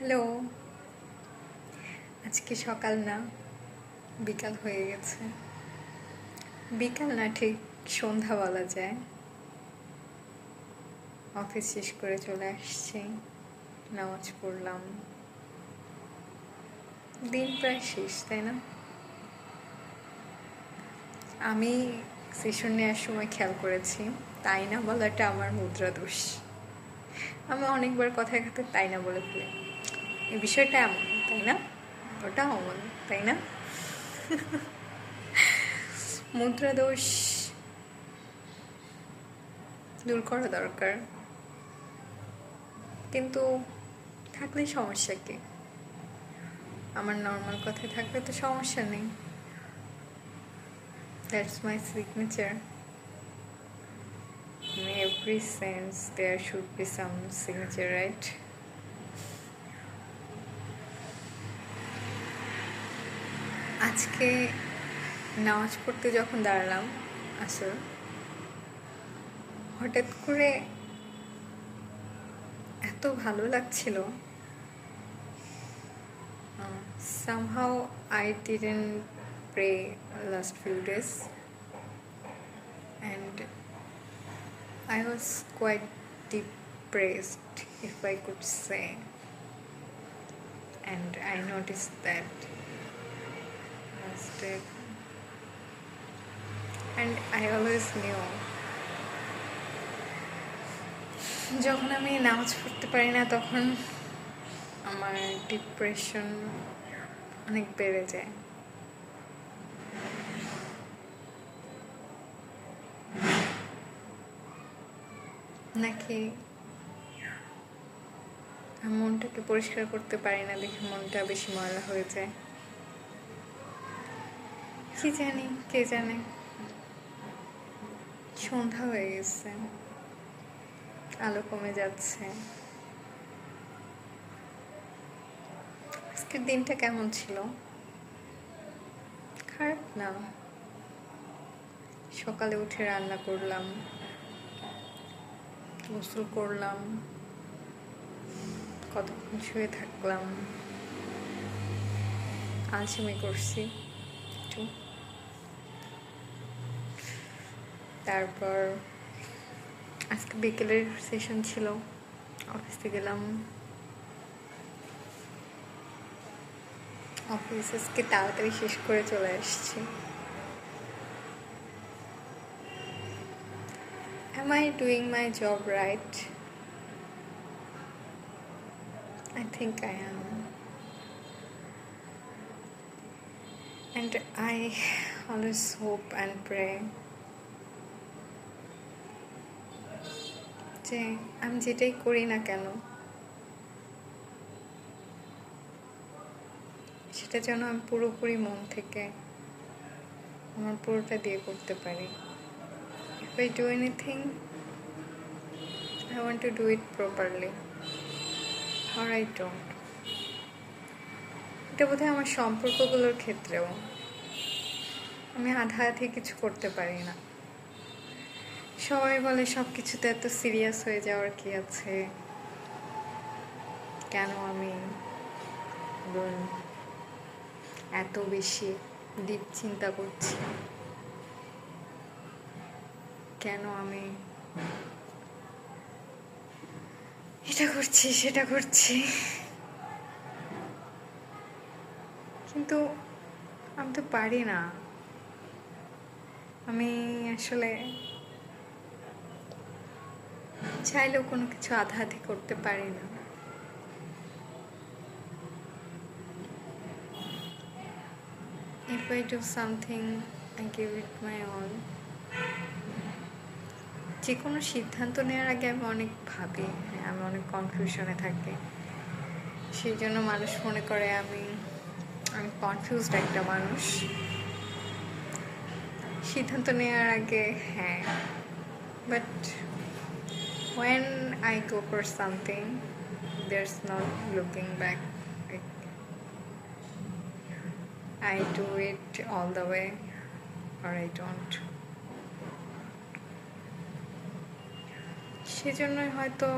Hello. আজকে সকাল না, বিকাল হয়ে গেছে। বিকাল না, ঠিক সন্ধ্যা বলা যায়। অফিস শেষ করে চলে আসছি, নামাজ পড়লাম। দিন প্রায় শেষ, তাই না? আমি সেশন নেওয়ার সময় খেয়াল করেছি, তাই না বলাটা আমার মুদ্রা দোষ। আমি অনেকবার কথায় কথায় তাই না বলে ফেলি। এই বিষয়টা এমন, তাই না? ওটা অমন, তাই না? মুদ্রা দোষ দূর করা দরকার, কিন্তু থাকলে সমস্যা কি? আমার নর্মাল কথায় থাকলে তো সমস্যা নেই। That's my signature. In every sense there should be some signature, right? আজকে নামাজ পড়তে যখন দাঁড়ালাম আসল, হঠাৎ করে এত ভালো লাগছিল। Somehow I didn't pray last few days and I was quite depressed, if I could say, and I noticed that and I always knew যখন আমি নামাজ পড়তে পারি না তখন আমার ডিপ্রেশন অনেক বেড়ে যায়। নাকি আমি মনটাকে পরিষ্কার করতে পারি না দেখে মনটা বেশি ময়লা হয়ে যায়, কি জানি, কে জানে। সন্ধ্যা হয়ে গেছে, আলো কমে যাচ্ছে। আজকের দিনটা কেমন ছিল? খারাপ না। সকালে উঠে রান্না করলাম, গোসল করলাম, কতক্ষণ শুয়ে থাকলাম, আলসেমি করছি একটু। তারপর আজকে বিকেলের সেশন ছিল, অফিসে গেলাম। অফিস আজকে তাড়াতাড়ি শেষ করে চলে আসছি। Am I doing my job right? I think I am. And I always hope and pray যে আমি যেটাই করি না কেন সেটা যেন আমি পুরোপুরি মন থেকে আমার পুরোটা দিয়ে করতে পারি। If I do anything, I want to do it properly or I don't. এটা বোধহয় আমার সম্পর্কগুলোর ক্ষেত্রেও আমি আধা আধি কিছু করতে পারি না। সবাই বলে সব কিছুতে এত সিরিয়াস হয়ে যাওয়ার কি আছে, কেন আমি এত বেশি ডিপ চিন্তা করছি, কেন আমি এটা করছি সেটা করছি। কিন্তু আমি তো পারি না। আমি আসলে চাইলেও কোনো কিছু আধা আধি করতে পারি না। If I do something, I give it my all. যে কোনো সিদ্ধান্ত নেওয়ার আগে আমি অনেক ভাবি, আমি অনেক কনফিউশনে থাকি। সেই জন্য মানুষ মনে করে আমি কনফিউজড একটা মানুষ সিদ্ধান্ত নেওয়ার আগে। হ্যাঁ, but when I go for something, there's no looking back. I do it all the way or I don't. সেজন্যই হয়তো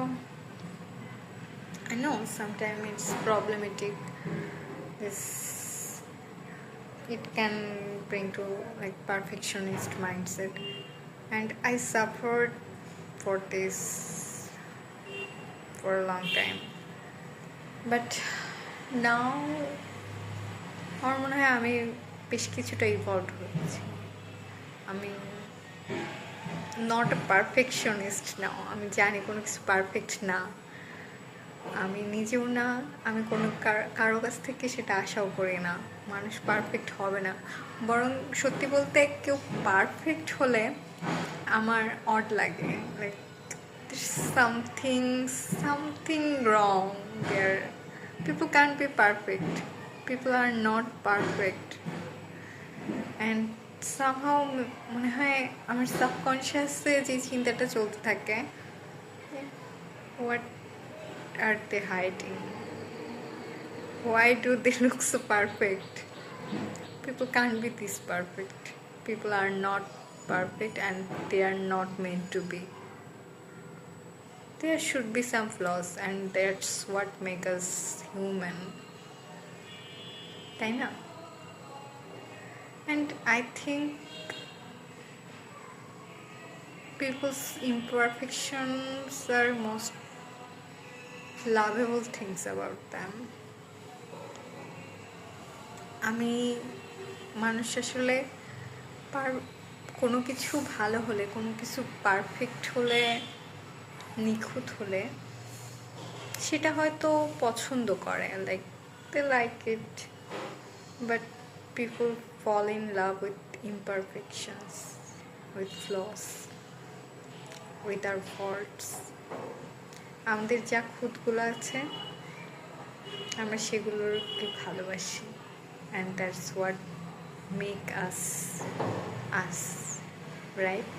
I know sometimes it's problematic. This it can bring to like perfectionist mindset, and I suffered for this for a long time. But now আমার মনে হয় আমি বেশ কিছুটা evolve হয়েছি। আমি নট আ পারফেকশনিস্ট নাও, আমি জানি কোনো কিছু পারফেক্ট না, আমি নিজেও না, আমি কোনো কারো কাছ থেকে সেটা আশাও করি না। মানুষ পারফেক্ট হবে না, বরং সত্যি বলতে কেউ পারফেক্ট হলে আমার অড লাগে, like something something wrong there. People can be perfect, people are not perfect, and somehow মনে হয় আমার সাবকনশিয়াসে যে চিন্তাটা চলতে থাকে, what are they hiding? Why do they look so perfect? People can't be this perfect. People are not perfect and they are not meant to be. There should be some flaws and that's what makes us human. তাই না? And I think people's imperfections are most lovable things about them. আমি মানুষ আসলে কোনো কিছু ভালো হলে, কোনো কিছু পারফেক্ট হলে, নিখুঁত হলে সেটা হয়তো পছন্দ করে, like they like it, but people fall in love with imperfections, with flaws, with our faults. আমাদের যা খুঁতগুলো আছে আমরা সেগুলোকে ভালোবাসি, and that's what make us us, right?